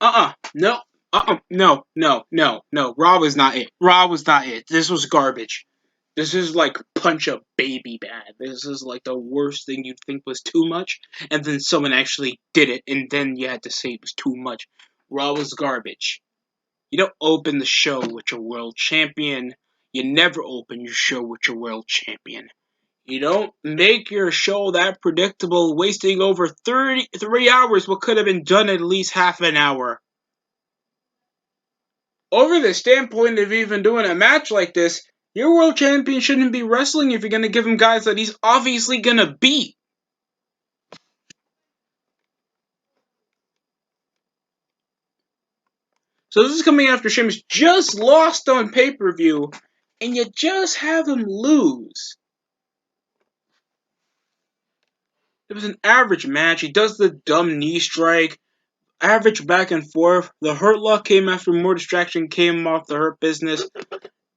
No. No. Raw was not it. Raw was not it. This was garbage. This is like punch a baby bad. This is like the worst thing you'd think was too much, and then someone actually did it, and then you had to say it was too much. Raw was garbage. You don't open the show with your world champion. You never open your show with your world champion. You don't make your show that predictable, wasting over 33 hours what could have been done in at least half an hour. Over the standpoint of even doing a match like this, your world champion shouldn't be wrestling if you're going to give him guys that he's obviously going to beat. So this is coming after Sheamus just lost on pay-per-view, and you just have him lose. It was an average match. He does the dumb knee strike, average back and forth. The Hurt Lock came after more distraction came off the Hurt Business.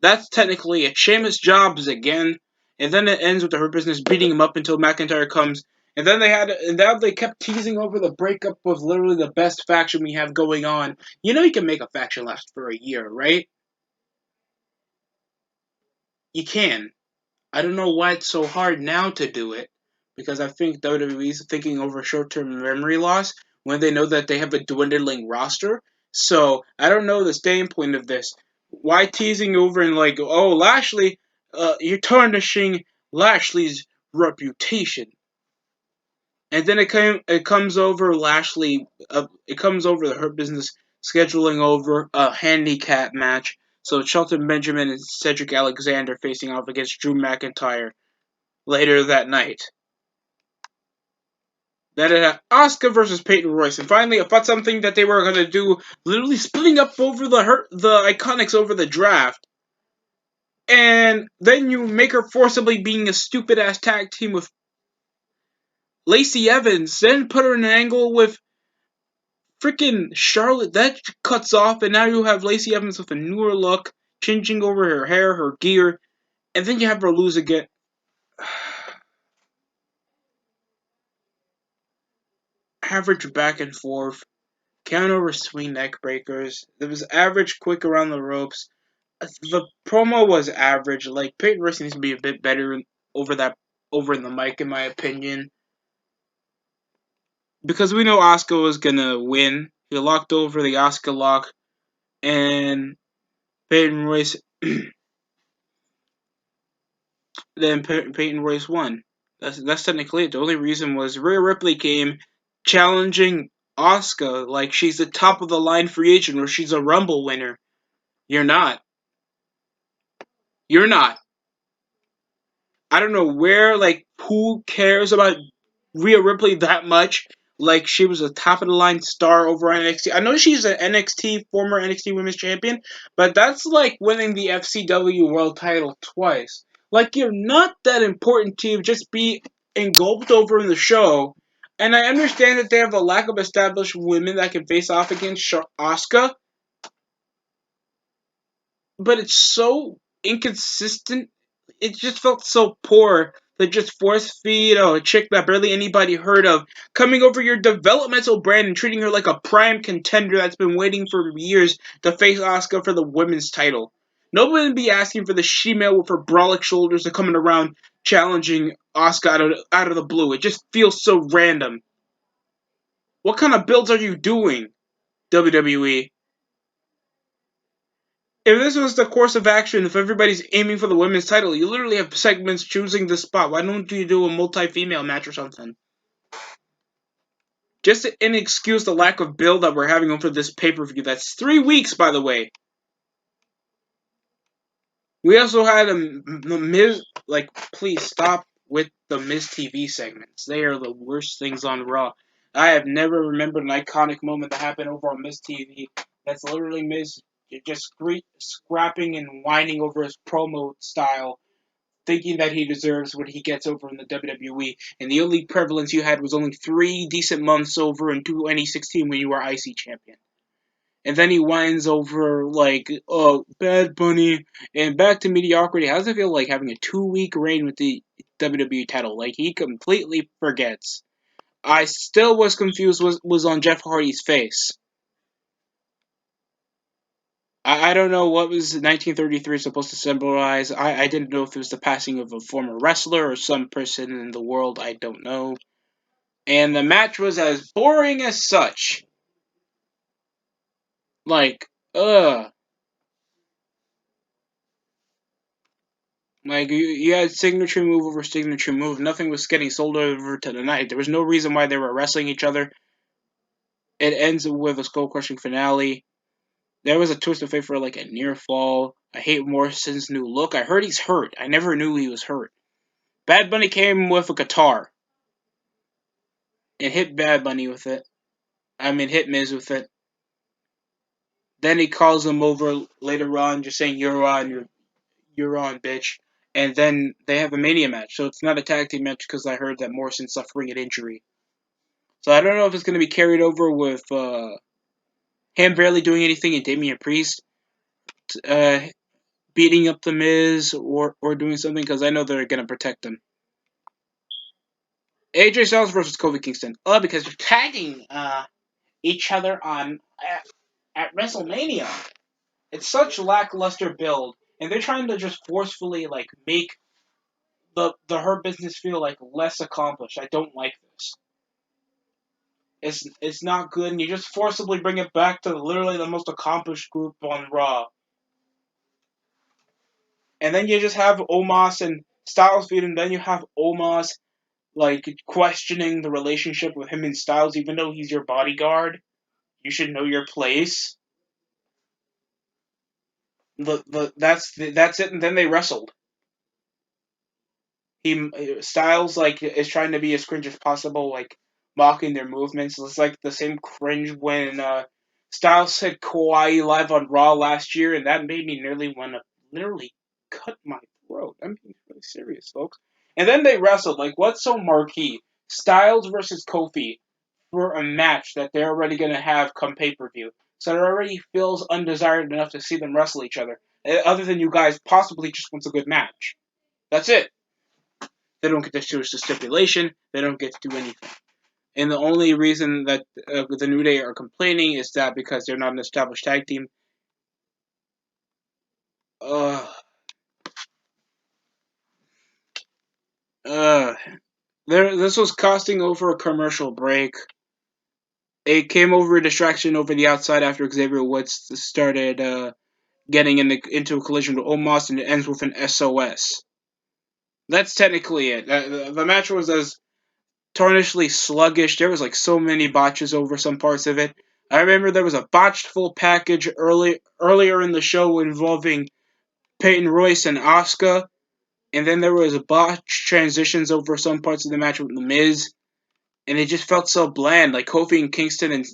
That's technically it. Sheamus jobs again, and then it ends with the Hurt Business beating him up until McIntyre comes. And then they kept teasing over the breakup of literally the best faction we have going on. You know you can make a faction last for a year, right? You can. I don't know why it's so hard now to do it, because I think WWE is thinking over short-term memory loss when they know that they have a dwindling roster. So I don't know the standpoint of this. Why teasing over and like, oh Lashley, you're tarnishing Lashley's reputation, and then it comes over Lashley, it comes over the Hurt Business scheduling over a handicap match. So Shelton Benjamin and Cedric Alexander facing off against Drew McIntyre later that night. Then it had Asuka versus Peyton Royce, and finally, I thought something that they were gonna do, literally splitting up over the Iconics over the draft, and then you make her forcibly being a stupid ass tag team with Lacey Evans, then put her in an angle with freaking Charlotte. That cuts off, and now you have Lacey Evans with a newer look, changing over her hair, her gear, and then you have her lose again. Average back and forth. Count over swing neck breakers. It was average quick around the ropes. The promo was average. Like Peyton Royce needs to be a bit better over in the mic, in my opinion. Because we know Asuka was gonna win. He locked over the Asuka lock, and Peyton Royce then Peyton Royce won. That's technically it. The only reason was Rhea Ripley came challenging Asuka like she's the top of the line free agent or she's a Rumble winner. You're not. You're not. I don't know who cares about Rhea Ripley that much? Like, she was a top of the line star over on NXT. I know she's an former NXT Women's Champion, but that's like winning the FCW World title twice. Like, you're not that important to just be engulfed over in the show. And I understand that they have a lack of established women that can face off against Asuka, but it's so inconsistent. It just felt so poor to just force feed a chick that barely anybody heard of, coming over your developmental brand and treating her like a prime contender that's been waiting for years to face Asuka for the women's title. Nobody would be asking for the she-male with her brolic shoulders to coming around challenging Asuka out of the blue. It just feels so random. What kind of builds are you doing, WWE? If this was the course of action, if everybody's aiming for the women's title, you literally have segments choosing the spot. Why don't you do a multi-female match or something? Just to inexcuse the lack of build that we're having over this pay-per-view. That's 3 weeks, by the way. We also had the Miz, please stop with the Miz TV segments. They are the worst things on Raw. I have never remembered an iconic moment that happened over on Miz TV. That's literally Miz just scrapping and whining over his promo style, thinking that he deserves what he gets over in the WWE. And the only prevalence you had was only 3 decent months over in 2016 when you were IC champion. And then he whines over, oh, Bad Bunny, and back to mediocrity. How does it feel like having a 2-week reign with the WWE title? Like, he completely forgets. I still was confused was on Jeff Hardy's face. I don't know what was 1933 supposed to symbolize. I didn't know if it was the passing of a former wrestler or some person in the world. I don't know. And the match was as boring as such. Like, ugh. Like, you had signature move over signature move. Nothing was getting sold over to the night. There was no reason why they were wrestling each other. It ends with a skull crushing finale. There was a twist of fate for like a near fall. I hate Morrison's new look. I heard he's hurt. I never knew he was hurt. Bad Bunny came with a guitar and hit Bad Bunny with it. I mean, hit Miz with it. Then he calls him over later on, just saying you're on, bitch. And then they have a Mania match, so it's not a tag team match because I heard that Morrison's suffering an injury. So I don't know if it's going to be carried over with him barely doing anything and Damian Priest uh, beating up the Miz or doing something because I know they're going to protect him. AJ Styles versus Kofi Kingston. Because they're tagging each other on at WrestleMania. It's such lackluster build, and they're trying to just forcefully like make the Hurt Business feel like less accomplished. I don't like this. It's not good, and you just forcibly bring it back to literally the most accomplished group on Raw, and then you just have Omos and Styles feud, and then you have Omos like questioning the relationship with him and Styles, even though he's your bodyguard. You should know your place. That's it, and then they wrestled. He Styles like is trying to be as cringe as possible, like mocking their movements. It's like the same cringe when Styles said Kawhi live on Raw last year, and that made me nearly want to literally cut my throat. I'm being really serious, folks. And then they wrestled. Like, what's so marquee? Styles versus Kofi for a match that they're already gonna have come pay per view. So it already feels undesired enough to see them wrestle each other. Other than you guys possibly just want a good match. That's it. They don't get to choose the stipulation. They don't get to do anything. And the only reason that the New Day are complaining is that because they're not an established tag team. Uh, uh, this was costing over a commercial break. It came over a distraction over the outside after Xavier Woods started getting into a collision with Omos, and it ends with an SOS. That's technically it. The match was as tarnishedly sluggish. There was like so many botches over some parts of it. I remember there was a botched full package earlier in the show involving Peyton Royce and Asuka, and then there was a botched transitions over some parts of the match with The Miz, and it just felt so bland. Like Kofi and Kingston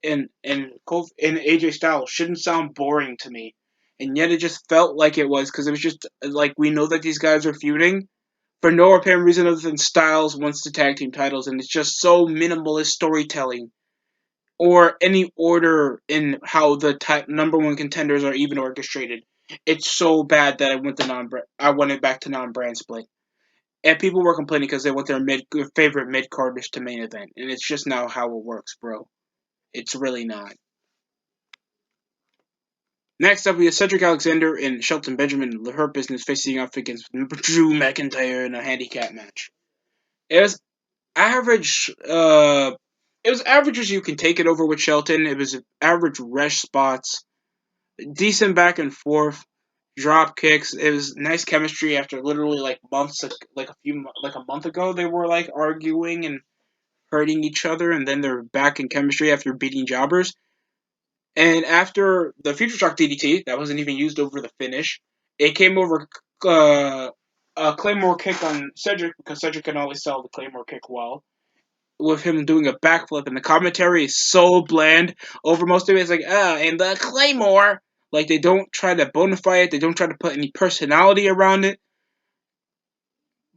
and AJ Styles shouldn't sound boring to me, and yet it just felt like it was because it was just like we know that these guys are feuding, for no apparent reason other than Styles wants the tag team titles, and it's just so minimalist storytelling or any order in how the number one contenders are even orchestrated. It's so bad that I went it back to non-brand split, and people were complaining because they want their favorite mid carders to main event, and it's just not how it works, bro. It's really not. Next up, we have Cedric Alexander and Shelton Benjamin, the Hurt Business, facing off against Drew McIntyre in a handicap match. It was average. It was average as you can take it over with Shelton. It was average rush spots, decent back and forth, drop kicks. It was nice chemistry after literally like months, like a month ago. They were like arguing and hurting each other, and then they're back in chemistry after beating jobbers. And after the Future Shock DDT, that wasn't even used over the finish. It came over a Claymore kick on Cedric because Cedric can always sell the Claymore kick well, with him doing a backflip, and the commentary is so bland over most of it. It's like, and the Claymore. Like, they don't try to bonify it, they don't try to put any personality around it.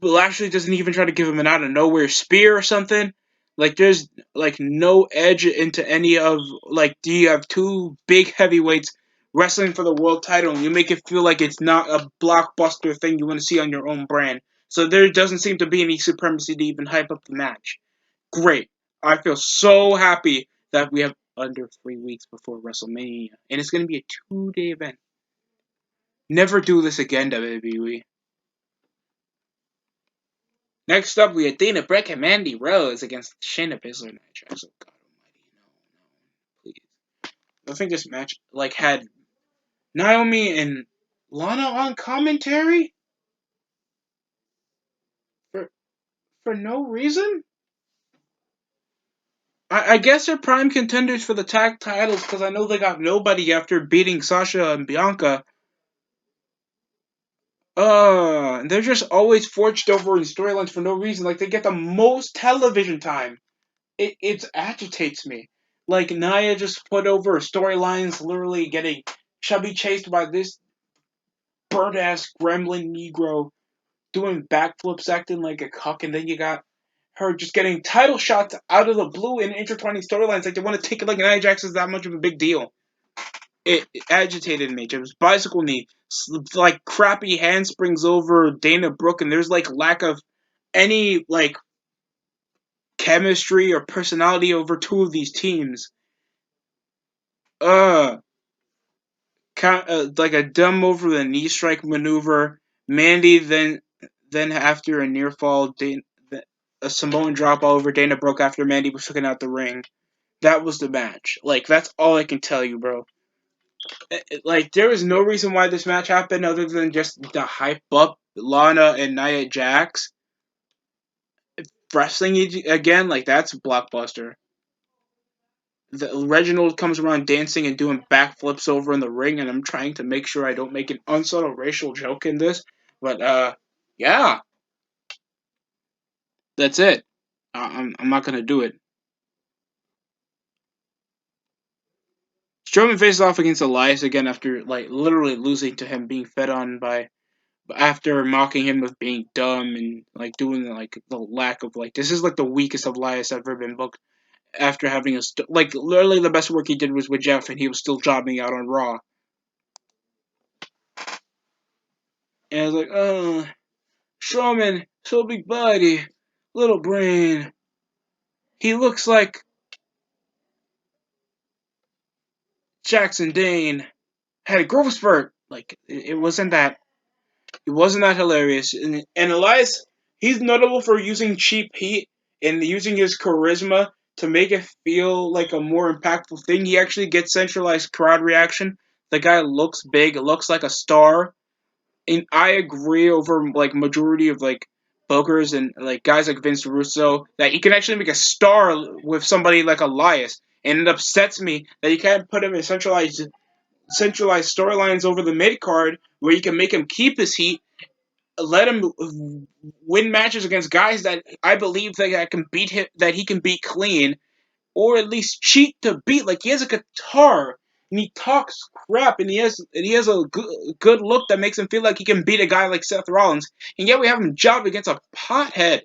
Lashley doesn't even try to give him an out of nowhere spear or something. Like, there's like no edge into any of like. Do you have two big heavyweights wrestling for the world title, and you make it feel like it's not a blockbuster thing you want to see on your own brand? So there doesn't seem to be any supremacy to even hype up the match. Great. I feel so happy that we have under 3 weeks before WrestleMania, and it's going to be a 2-day event. Never do this again, WWE. Next up, we had Dana Brooke and Mandy Rose against Shayna Baszler and Nia Jax. Oh God Almighty, no, please. I think this match had Naomi and Lana on commentary for no reason. I guess they're prime contenders for the tag titles because I know they got nobody after beating Sasha and Bianca. They're just always forged over in storylines for no reason. Like, they get the most television time. It agitates me. Like, Nia just put over storylines literally getting chubby chased by this bird-ass gremlin Negro doing backflips acting like a cuck, and then you got her just getting title shots out of the blue in intertwining storylines. Like, they want to take it like Nia Jax is that much of a big deal. It agitated me. It was bicycle knee, like crappy handsprings over Dana Brooke, and there's like lack of any like chemistry or personality over two of these teams. Uh, like a dumb over the knee strike maneuver. Mandy then after a near fall, a Samoan drop all over Dana Brooke after Mandy was taken out the ring. That was the match. Like, that's all I can tell you, bro. Like, there is no reason why this match happened other than just to hype up Lana and Nia Jax wrestling again. Like, that's a blockbuster. Reginald comes around dancing and doing backflips over in the ring, and I'm trying to make sure I don't make an unsubtle racial joke in this. But, yeah. That's it. I'm not gonna do it. Strowman faces off against Elias again after, like, literally losing to him being fed on by after mocking him with being dumb and like doing like the lack of like this is like the weakest Elias ever been booked after having like literally the best work he did was with Jeff and he was still jobbing out on Raw. And I was like, Strowman, so big body, little brain. He looks like Jackson Dane had a growth spurt. Like it wasn't that. It wasn't that hilarious. And Elias, he's notable for using cheap heat and using his charisma to make it feel like a more impactful thing. He actually gets centralized crowd reaction. The guy looks big, looks like a star. And I agree over like majority of like bookers and like guys like Vince Russo that he can actually make a star with somebody like Elias. And it upsets me that you can't put him in centralized storylines over the mid card where you can make him keep his heat, let him win matches against guys that I believe that can beat him, that he can beat clean, or at least cheat to beat. Like he has a guitar and he talks crap and he has a good look that makes him feel like he can beat a guy like Seth Rollins, and yet we have him job against a pothead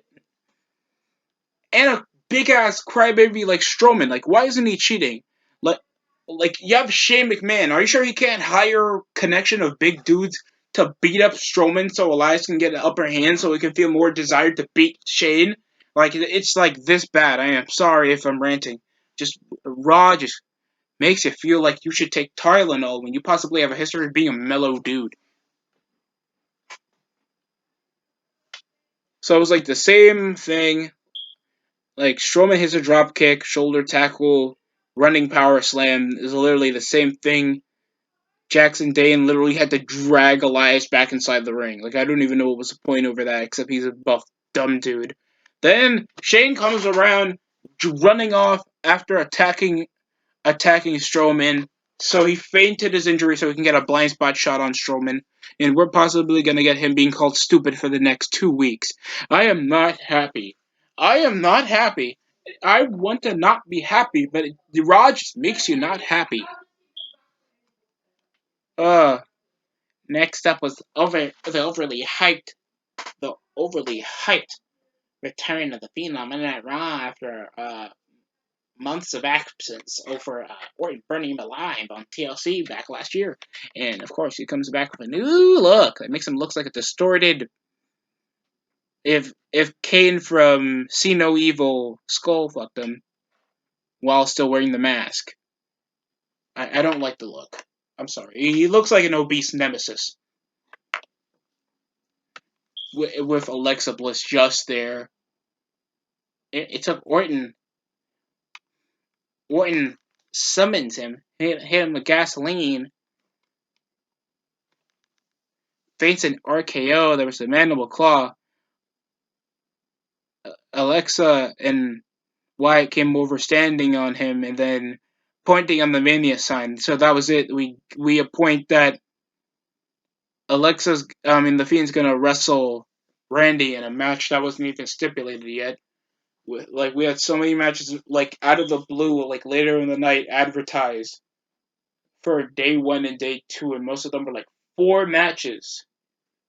and a big ass crybaby like Strowman. Like, why isn't he cheating? Like, like you have Shane McMahon. Are you sure he can't hire connection of big dudes to beat up Strowman so Elias can get an upper hand so he can feel more desired to beat Shane? Like, it's like this bad. I am sorry if I'm ranting. Just Raw just makes you feel like you should take Tylenol when you possibly have a history of being a mellow dude. So it was like the same thing. Like Strowman hits a drop kick, shoulder tackle, running power slam is literally the same thing. Jackson Dane literally had to drag Elias back inside the ring. Like I don't even know what was the point over that, except he's a buff dumb dude. Then Shane comes around, running off after attacking Strowman. So he fainted his injury so he can get a blind spot shot on Strowman. And we're possibly going to get him being called stupid for the next 2 weeks. I am not happy. I am not happy. I want to not be happy, but the Raw just makes you not happy. Uh, Next up was the overly hyped return of the Phenom in Raw after months of absence over Orton burning him alive on TLC back last year. And of course, he comes back with a new look that makes him look like a distorted. If Kane from See No Evil skull fucked him while still wearing the mask. I don't like the look. I'm sorry. He looks like an obese nemesis with Alexa Bliss just there. It took Orton. Orton summons him, hit him with gasoline, feints an RKO. There was a mandible claw. Alexa and Wyatt came over, standing on him, and then pointing on the Mania sign. So that was it. We appoint that the Fiend's gonna wrestle Randy in a match that wasn't even stipulated yet. Like, we had so many matches, like, out of the blue, like, later in the night, advertised for day 1 and day 2, and most of them were like 4 matches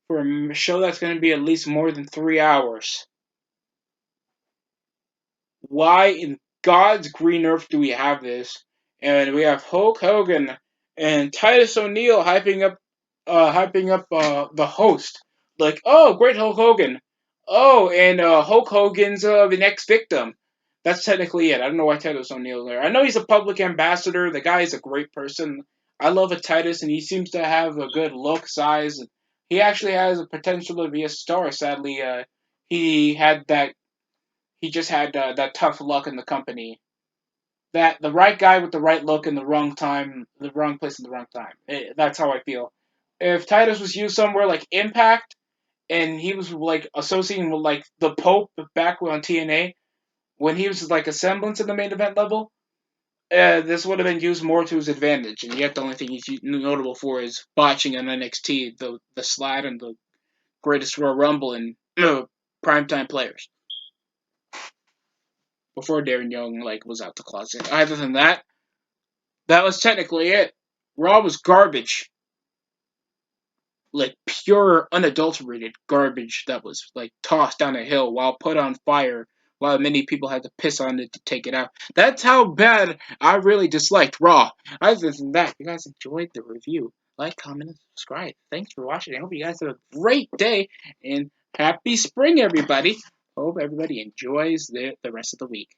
for a show that's going to be at least more than 3 hours. Why in God's green earth do we have this? And we have Hulk Hogan and Titus O'Neil hyping up the host. Like, oh, great Hulk Hogan. Oh, and Hulk Hogan's the next victim. That's technically it. I don't know why Titus O'Neil's there. I know he's a public ambassador. The guy is a great person. I love a Titus, and he seems to have a good look, size. He actually has a potential to be a star. Sadly, he had that. He just had that tough luck in the company. That the right guy with the right look in the wrong time, the wrong place in the wrong time. That's how I feel. If Titus was used somewhere like Impact, and he was like associating with like the Pope back on TNA, when he was like a semblance of the main event level, this would have been used more to his advantage. And yet the only thing he's notable for is botching on NXT, the slide and the Greatest Royal Rumble and primetime players before Darren Young like was out the closet. Other than that, that was technically it. Raw was garbage. Like pure unadulterated garbage that was like tossed down a hill while put on fire while many people had to piss on it to take it out. That's how bad I really disliked Raw. Other than that, if you guys enjoyed the review, like, comment, and subscribe. Thanks for watching. I hope you guys have a great day and happy spring, everybody. Hope everybody enjoys the rest of the week.